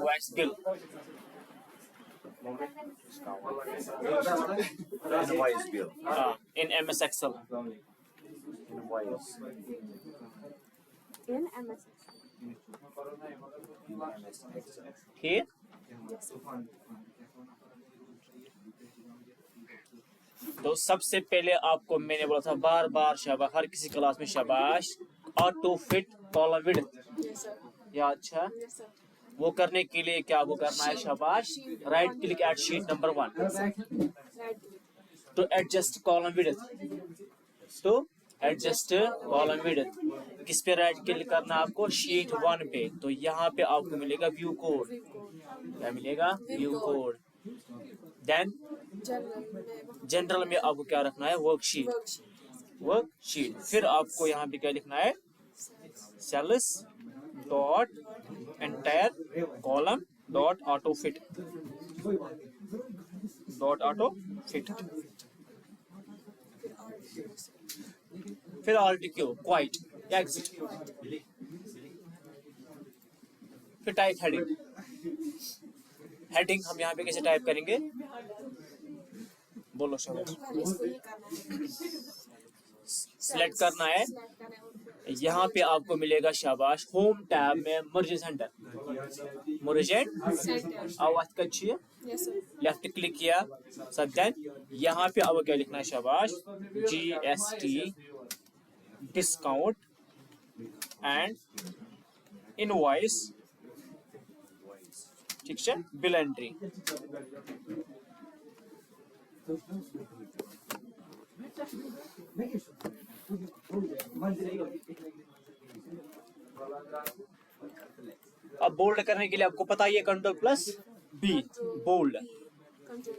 invoice bill. Invoice bill. In MS Excel. Invoice. In MS. MS Excel. Here. तो सबसे पहले आपको मैंने बोला था बार बार शाबाश, हर किसी क्लास में शाबाश, auto fit column width. Yes, sir. या अच्छा, Yes, sir. वो करने के लिए क्या वो करना है शाबाश, right click at sheet number 1 Right. तो एडजस्ट कॉलम विड्थ. तो एडजस्ट कॉलम विड्थ किस पे राइट क्लिक करना है आपको, शीट 1 पे. तो यहाँ पे आपको मिलेगा व्यू कोड. View code. क्या मिलेगा, view code. Then General. General में आपको क्या रखना है, वर्कशीट. Worksheet. वर्कशीट. फिर आपको यहाँ पे क्या लिखना है, cells dot entire column dot auto fit. Dot auto fit. फिर आर्टिक्यू क्वाइट एग्जिट. फिर टाइप हेडिंग. हेडिंग हम यहाँ पे कैसे टाइप करेंगे, बोलो शाबाश. पहले इसको ये करना है. सिलेक्ट करना है. Select करना है और यहाँ पे आपको मिलेगा शाबाश होम टैब में मर्ज सेंटर. मर्ज Center. आवाज का अच्छी है. Yes, sir. लेफ्ट क्लिक किया सब. देन यहाँ पे अब क्या लिखना है शाबाश, GST डिस्काउंट एंड इनवॉइस. ठीक है, बिल एंट्री. अब बोल्ड करने के लिए आपको पता ही है Ctrl+B बोल्ड. Control.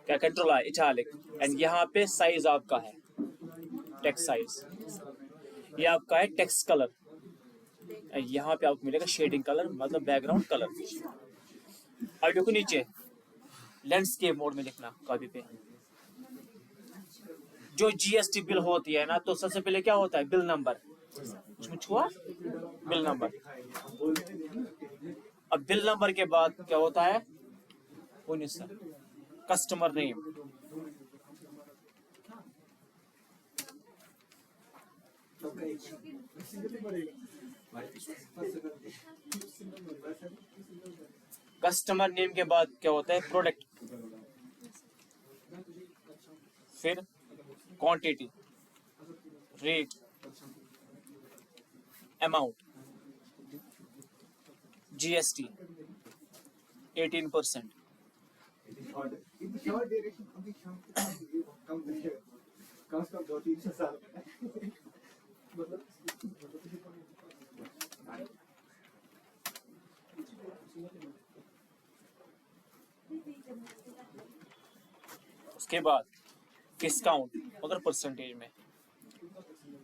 क्या कंट्रोल है, इटालिक. एंड यहाँ पे साइज आपका है टेक्स्ट साइज. ये आपका है टेक्स्ट कलर. यहाँ पे आपको मिलेगा शेडिंग कलर, मतलब बैकग्राउंड कलर. अब देखो नीचे लैंडस्केप मोड में लिखना कॉपी पे. जो GST बिल होती है ना, तो सबसे पहले क्या होता है, बिल नंबर. उसमें छुआ बिल नंबर. अब बिल नंबर के बाद क्या होता है, कस्टमर नेम. कस्टमर नेम के बाद क्या होता है, प्रोडक्ट. फिर क्वांटिटी, रेट, अमाउंट, GST 18%. उसके बाद डिस्काउंट अगर परसेंटेज में.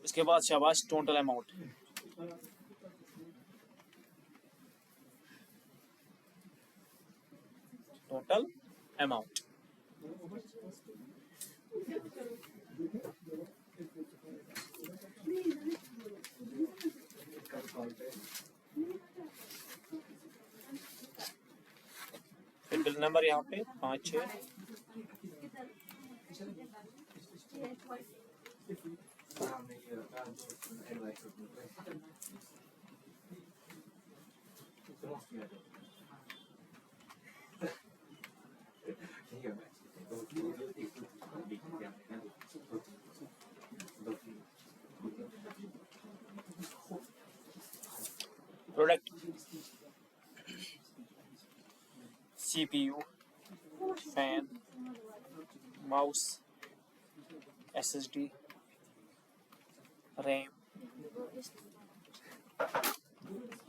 इसके बाद शाबाश टोटल अमाउंट. Total amount. फिर बिल नंबर यहाँ पे 5 6. Product, CPU, fan, mouse, SSD, RAM,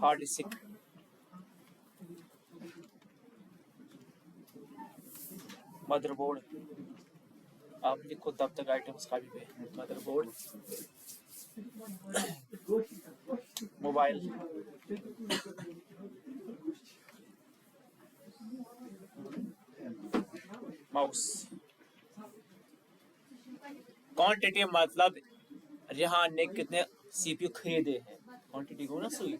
hard disk, motherboard. आप लिखो तब तक आइटम्स का भी पे. Motherboard, mobile, mouse. क्वांटिटी मतलब रेहान ने कितने CPU खरीदे हैं, क्वांटिटी को ना सुई.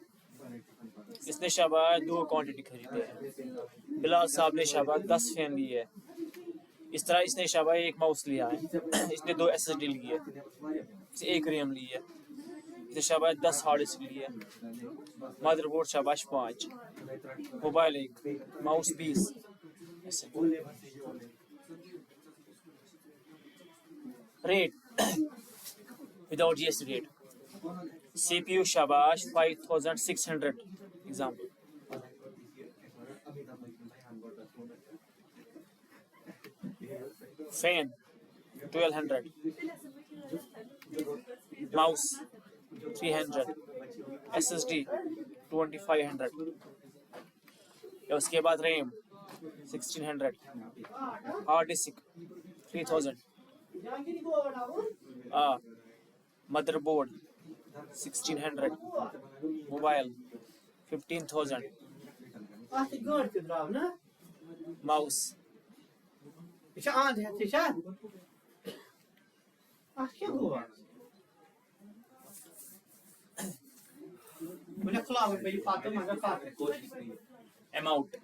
इसने शाबाश 2 क्वांटिटी खरीदे हैं। बिलाल साहब ने शाबाश 10 फैन लिए है। इस तरह इसने शाबाश 1 माउस लिया है। इसने 2 SSD ली है, इसने 1 रैम ली है, इसने शाबाश 10 हार्ड डिस्क ली है, मदरबोर्ड शाबाश 5, मोबाइल 1, माउस 20 ऐसे। Rate without GST rate. CPU शाबाश 5600 एग्जाम्पल। फैन 1200, माउस 300, SSD 2500, उसके बाद RAM 1600, hard disk 3000, motherboard 1600, mobile 15000, mouse amount.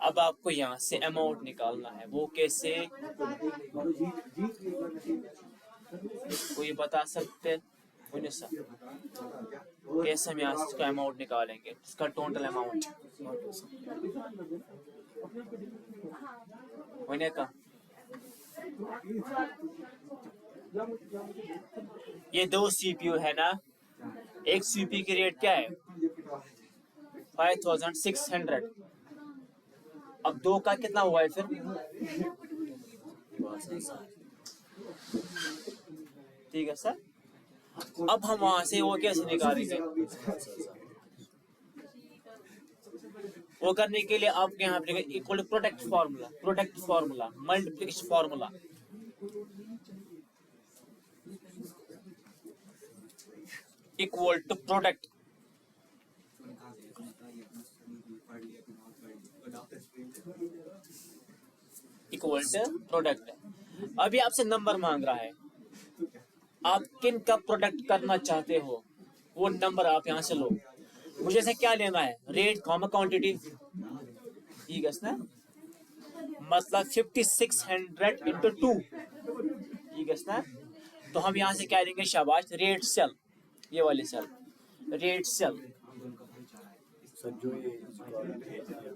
अब आपको यहाँ से अमाउंट निकालना है। वो कैसे, कोई बता सकते? कैसे हम यहाँ से इसका अमाउंट निकालेंगे, इसका टोटल अमाउंट होने का। ये 2 CPU है ना, एक CPU की रेट क्या है 5600। अब 2 का कितना हुआ है फिर, ठीक है सर। अब हम वहां से वो कैसे निकालेंगे, वो करने के लिए आपके यहाँ पे equal product formula, multiplication formula. Equal to product, equal to product. अभी आपसे नंबर मांग रहा है, आप किन का प्रोडक्ट करना चाहते हो वो नंबर आप यहाँ से लो। मुझे से क्या लेना है, रेट कॉमा क्वांटिटी, ठीक है ना, मतलब 5600 इंटू 2, ठीक है ना। तो हम यहाँ से क्या लेंगे शाबाश, रेट सेल, ये वाले cell, rate cell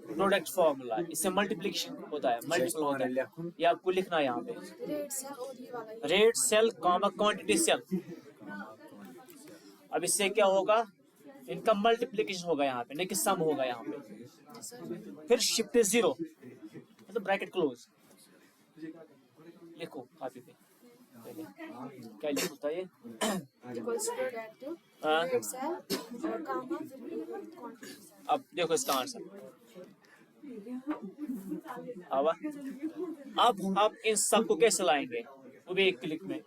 product formula. इससे मल्टीप्लिकेशन होता है, मल्टीपल होता है, ये आपको लिखना है यहाँ पे, rate cell comma quantity cell. अब इससे क्या होगा, इनका मल्टीप्लिकेशन होगा यहाँ पे, नहीं कि सम होगा यहाँ पे। फिर शिफ्ट 0 मतलब ब्रैकेट क्लोज, लिखो कॉपी पे पहले क्या लिखो बताइए। अब देखो इसका आंसर। अब आप इन सबको कैसे लाएंगे, वो भी एक क्लिक में,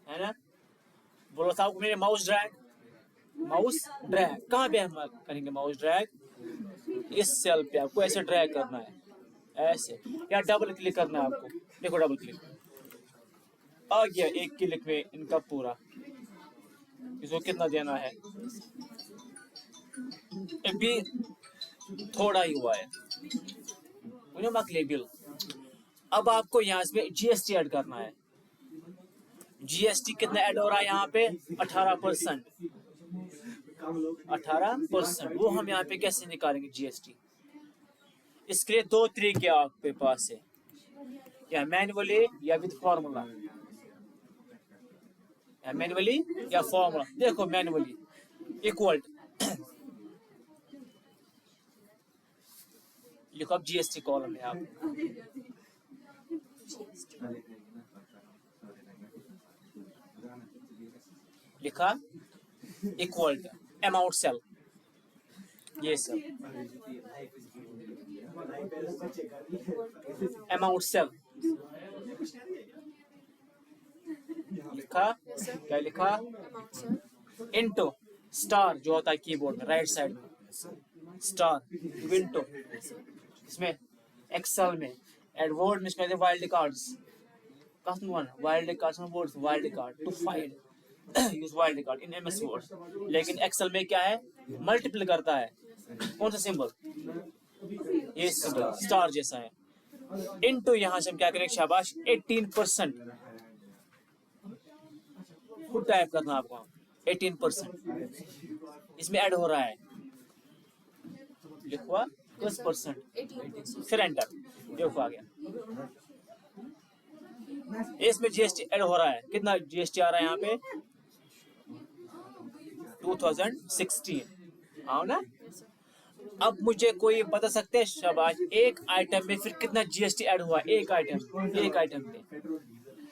है ना। बोलो साहब मेरे माउस ड्रैग कहाँ पे हम करेंगे माउस ड्रैग, इस सेल पे आपको ऐसे ड्रैग करना है, ऐसे, या डबल क्लिक करना है आपको। देखो डबल क्लिक आ गया, एक क्लिक में इनका पूरा, इसको कितना देना है, अभी थोड़ा ही हुआ है, बिल। अब आपको यहाँ पे GST ऐड करना है। GST कितना ऐड हो रहा है यहाँ पे, 18%। वो हम यहाँ पे कैसे निकालेंगे GST, इसके लिए 2 तरीके आपके पास है, या मैन्युअली या विद फॉर्मूला, या मैन्युअली या फॉर्मूला। देखो मैन्युअली इक्वल लिखो, अब GST कॉलम है आप, लिखा इक्वल अमाउंट सेल, ये सब अमाउंट सेल लिखा, क्या लिखा, इनटू स्टार जो होता है कीबोर्ड में राइट साइड में, स्टार विंडो, इसमें एक्सेल में एडवर्ड में इसमें wild card one wild card words wild card to find use wild card in MS Word, लेकिन एक्सेल में क्या है, मल्टीपल करता है। कौन सा सिंबल, ये सिंबल स्टार जैसा है, इनटू यहां से हम क्या करेंगे, शाबाश 18% खुद टाइप करना आपको, 18% इसमें ऐड हो रहा है, लिखवा 10%, 18%. फिर एंटर, देखो आ गया। इसमें जीएसटी ऐड हो रहा है, कितना जीएसटी आ रहा है यहाँ पे, 2016, आओ ना। अब मुझे कोई बता सकते हैं, शाबाश, एक आइटम में फिर कितना जीएसटी ऐड हुआ, एक आइटम में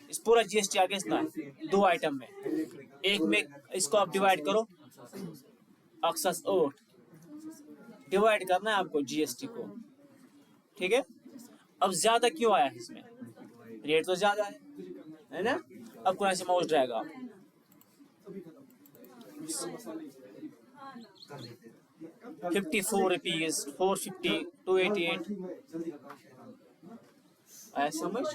इस पूरा जीएसटी आ गया इतना, 2 आइटम में, एक में इसको आप डिवाइड करो, अक्सस 8 डिवाइड करना है आपको जीएसटी को, ठीक है। अब ज्यादा क्यों आया है इसमें, रेट तो ज्यादा है ना। अब कौन से माउस ड्रैग आप 54 रुपीज, 450, 288, आया समझ।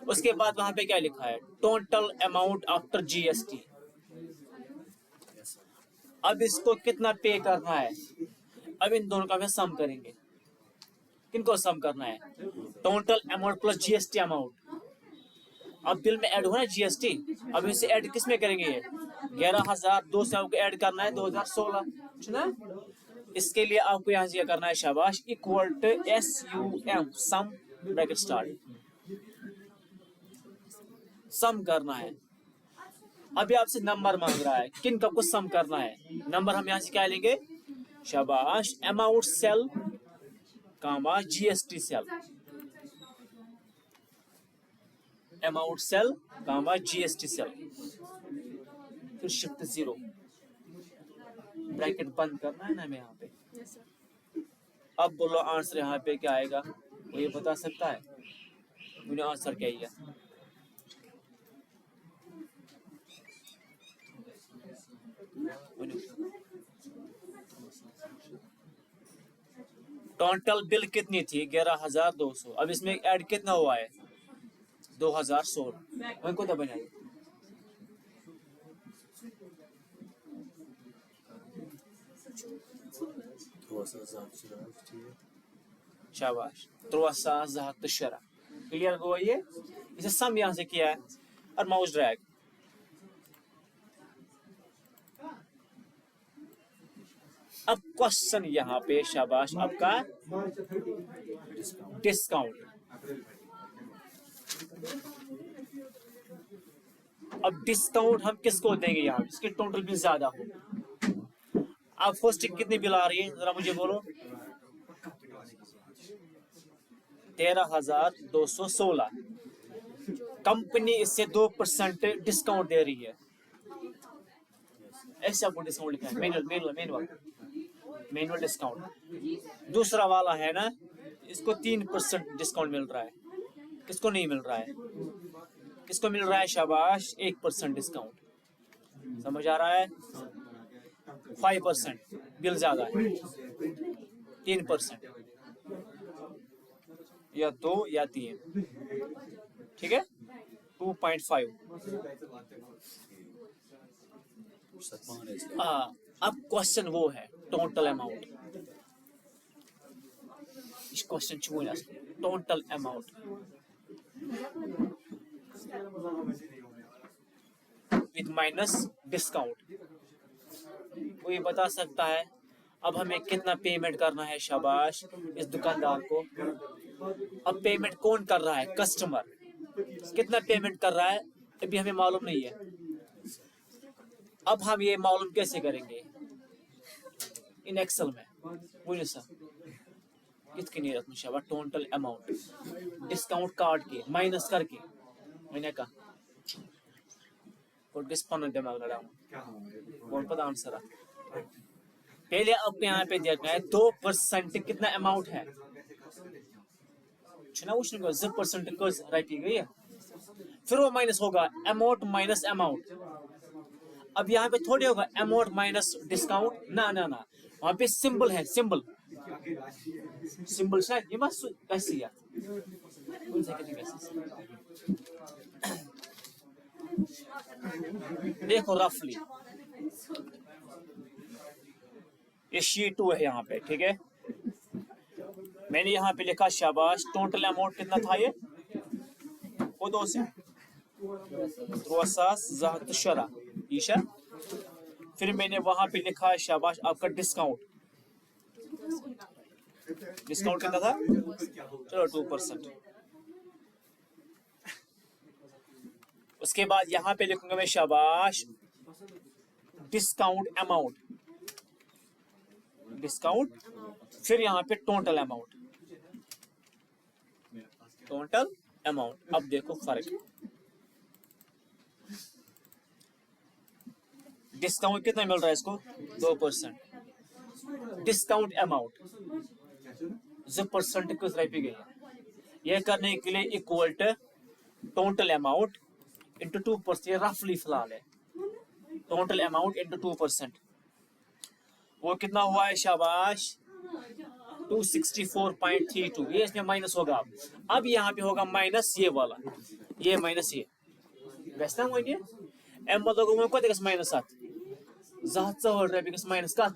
उसके बाद वहां पे क्या लिखा है, टोटल अमाउंट आफ्टर जीएसटी। अब इसको कितना पे करना है, अब इन दोनों का हम सम करेंगे। किनको सम करना है, total amount plus GST amount. अब बिल में ऐड हुआ ना जीएसटी, अब इसे ऐड किस में करेंगे, ये 11,200 को ऐड करना है 2016, ना। इसके लिए आपको यहाँ से क्या करना है, शाबाश, equal to SUM, sum bracket start, sum करना है। अभी आपसे नंबर मांग रहा है, किन का कुछ सम करना है, नंबर हम यहाँ से क्या लेंगे, शाबाश, अमाउंट सेल कामा जीएसटी सेल, अमाउंट सेल कामा जीएसटी सेल, फिर शिफ्ट 0, ब्रैकेट बंद करना है ना हमें यहाँ पे। Yes, sir. अब बोलो आंसर यहाँ पे क्या आएगा, वो ये बता सकता है, मुझे आंसर क्या ही है। टोटल बिल कितनी थी, 11,200, अब इसमें ऐड कितना हुआ है, 2016, वही को तो बनाइए। शाबाश, 3,210, क्लियर हुआ ये, इसे सम यहाँ से किया है और माउस ड्रैग। अब क्वेश्चन यहाँ पे, शाबाश, आपका डिस्काउंट। अब डिस्काउंट हम किसको देंगे यहाँ, इसके टोटल बिल ज्यादा हो। अब फर्स्ट कितनी बिल आ रही है, जरा मुझे बोलो, 13,216, कंपनी इससे 2% डिस्काउंट दे रही है, ऐसे आपको डिस्काउंट लिखा है, मैनुअल डिस्काउंट। दूसरा वाला है ना, इसको 3% डिस्काउंट मिल रहा है, किसको नहीं मिल रहा है, किसको मिल रहा है, शाबाश, 1% डिस्काउंट, समझ आ रहा है। 5% बिल ज्यादा है, 3% या 2 या 3, ठीक है, 2.5। अब क्वेश्चन वो है टोटल अमाउंट, इस क्वेश्चन चुन total amount with minus discount, वो ये बता सकता है। अब हमें कितना पेमेंट करना है, शाबाश, इस दुकानदार को। अब पेमेंट कौन कर रहा है, कस्टमर, कितना पेमेंट कर रहा है अभी हमें मालूम नहीं है। अब हम ये मालूम कैसे करेंगे, इन एक्सेल में, मुझे सर कितनी नहीं रखनी, शाबाश, टोटल अमाउंट डिस्काउंट काट के माइनस करके, मैंने कहा और डिस्काउंट दिमाग लड़ा कौन पता आंसर। पहले आपको यहाँ पे देखना है 2% कितना अमाउंट है, ना उस 0% कर्ज राइट गई है, फिर वो माइनस होगा अमाउंट माइनस अमाउंट। अब यहाँ पे थोड़ी होगा अमाउंट माइनस डिस्काउंट, ना ना ना, वहाँ पे सिंबल है, सिंबल शायद ये बस कैसी है, देखो रफली ये शीट 2 है यहाँ पे, ठीक है। मैंने यहाँ पे लिखा शाबाश, टोटल अमाउंट कितना था ये, वो दो से रोसास ज़ात शरा ईशा। फिर मैंने वहां पे लिखा है शाबाश आपका डिस्काउंट, डिस्काउंट कितना था, चलो 2%। उसके बाद यहाँ पे लिखूंगा मैं शाबाश डिस्काउंट अमाउंट, डिस्काउंट, फिर यहाँ पे टोटल अमाउंट, टोटल अमाउंट। अब देखो फर्क, डिस्काउंट कितना मिल रहा है इसको, 2%। डिस्काउंट अमाउंट 2% किस रह गई है, यह करने के लिए equal to total amount into 2%, ये रफली फिलहाल है, टोटल अमाउंट इंटू 2%, वो कितना हुआ है शाबाश 264.32, ये इसमें माइनस होगा। अब यहाँ पे होगा माइनस ये वाला, ये माइनस ये वैसा वही एम मतलब को कत माइनस अत 200 रपी माइनस कत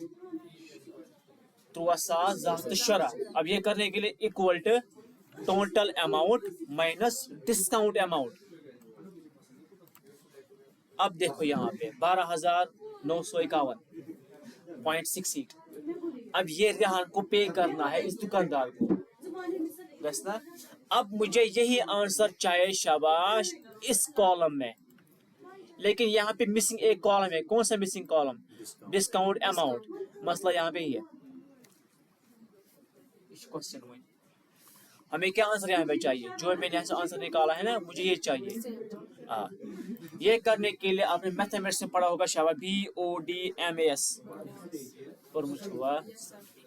3,000 अब ये करने के लिए equal to total amount minus discount amount. अब देखो यहाँ पे 12,951.68, अब ये रेहान को पे करना है इस दुकानदार को, बस ना। अब मुझे यही आंसर चाहिए शाबाश इस कॉलम में, लेकिन यहाँ पे मिसिंग एक कॉलम है, कौन सा मिसिंग कॉलम, डिस्काउंट अमाउंट। मसला यहाँ पे ही है, क्वेश्चन में हमें क्या आंसर यहाँ पे चाहिए, जो मैंने यहाँ से आंसर निकाला है ना, मुझे ये चाहिए। हाँ, ये करने के लिए आपने मैथमेटिक्स में पढ़ा होगा शाबाश BODMAS और मुझे हुआ,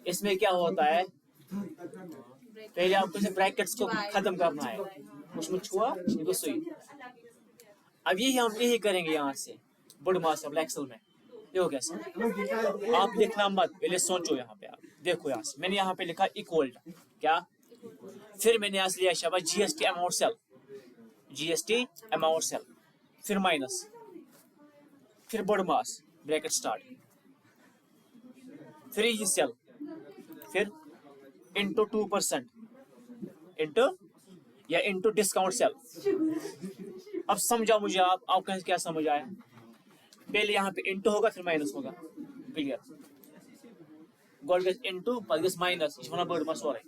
इसमें क्या होता है, पहले आपको इसे ब्रैकेट्स को खत्म करना है, उसमें छुआ तो सुई। अब यही हम यही करेंगे यहाँ से बुड मास्टर एक्सेल में, देखो कैसे, आप लिखना मत, पहले सोचो। यहाँ पे आप देखो, यहाँ से मैंने यहाँ पे लिखा इक्वल क्या, फिर मैंने यहाँ से लिया शाबाश GST amount cell, GST amount cell, फिर माइनस, फिर बुड मास ब्रैकेट स्टार्ट, फिर ये सेल, फिर इंटू 2% इंटू या इंटू डिस्काउंट सेल। अब समझा मुझे, आप कहें क्या समझ आया, पहले यहाँ पे इंटू होगा फिर माइनस होगा, क्लियर, गोल्ड गस इंटू पर गस माइनस, इस वाला बर्ड मास हो रहा है,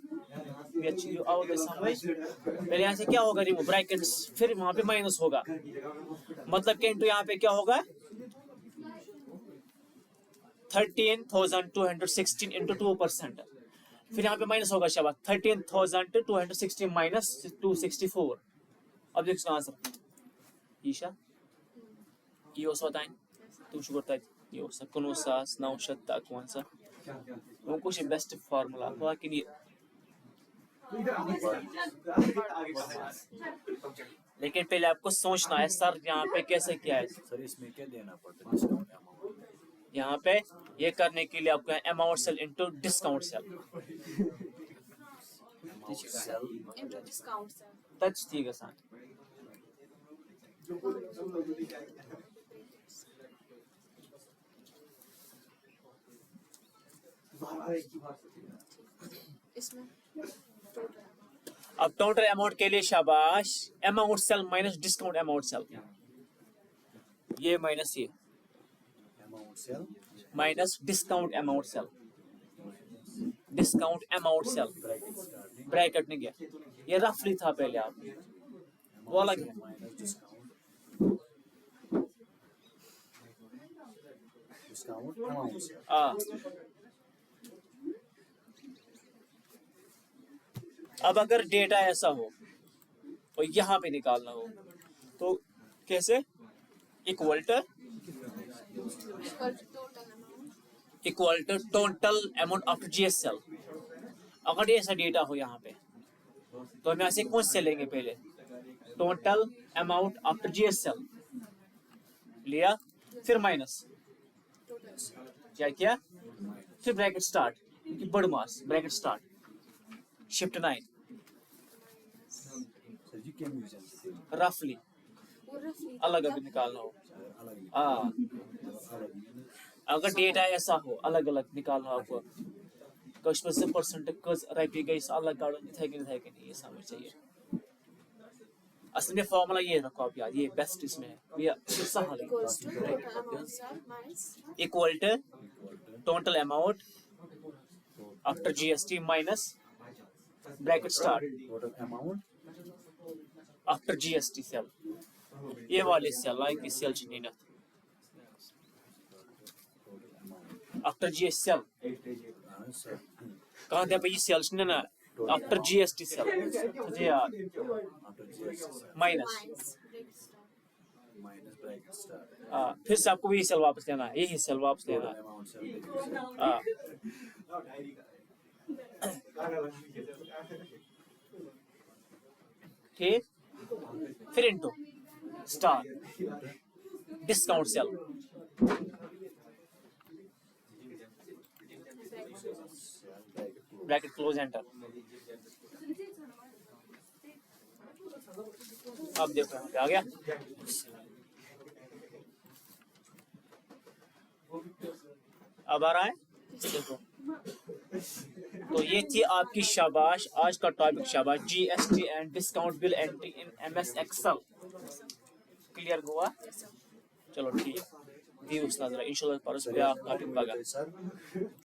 आओ गए समझ। पहले यहाँ से क्या होगा, रिमूव ब्रैकेट्स, फिर वहां पे माइनस होगा, मतलब कि इंटू यहाँ पे क्या होगा 13,216 इंटू 2%, फिर यहाँ पे माइनस होगा शाबाश 13,216 माइनस 264। अब देखो आंसर ईशा ये होता है तुम शुगर तक ये हो सकता 1951 वो कुछ बेस्ट फार्मूला हुआ कि नहीं, लेकिन पहले आपको सोचना है सर यहाँ पे कैसे किया है। सर इसमें क्या देना पड़ता है, डिस्काउंट अमाउंट, यहाँ पे ये करने के लिए आपको amount cell into discount cell, touch ठीक है साथ। इसमें अब टोटल अमाउंट के लिए शाबाश amount cell minus discount amount cell, ये माइनस ये amount cell minus discount amount cell, discount amount cell bracket नहीं गया, ये रफली था पहले, आप वो अलग है माइनस डिस्काउंट अमाउंट सेल। अब अगर डेटा ऐसा हो और यहाँ पे निकालना हो तो कैसे, equal to total amount after GS cell. अगर ये ऐसा डेटा हो यहाँ पे तो हम यहाँ से कौन से लेंगे, पहले total amount after GS cell लिया, फिर माइनस क्या किया, फिर ब्रैकेट स्टार्ट, बड़ मास ब्रैकेट स्टार्ट, शिफ्ट 9 क्या म्यूजियम से रफली वो roughly अलग अगर निकालना हो अलग ही हाँ अलग अगर डेटा ऐसा हो अलग अलग निकालना हो आपको कश्मीर से परसेंट कज रपी गई अलग काड़ो इथे कहीं ये समझ चाहिए असल में फॉर्मूला ये रखो आप याद ये बेस्ट इसमें है ये सहल equals to total amount sir minus equal to equal to total amount after GST minus bracket start total amount after GST cell ये वाले सेल लाइक इस सेल चाहिए ना total amount after GST cell हाँ सर कहाँ दे ये cell चाहिए ना आफ्टर जीएसटी सेल जी यार after GST minus minus break star minus bracket star फिर से आपको यही सेल वापस लेना है यही सेल वापस लेना टोटल है अमाउंट सर हाँ ठीक फिर into star discount sale bracket close enter अब देखो यहाँ पे आ गया अब आ रहा है देखो तो ये थी आपकी शाबाश आज का टॉपिक शाबाश GST and discount bill entry in MS Excel clear हुआ चलो ठीक दी उस नजर इंशाल्लाह परस पे टॉपिक बगा सर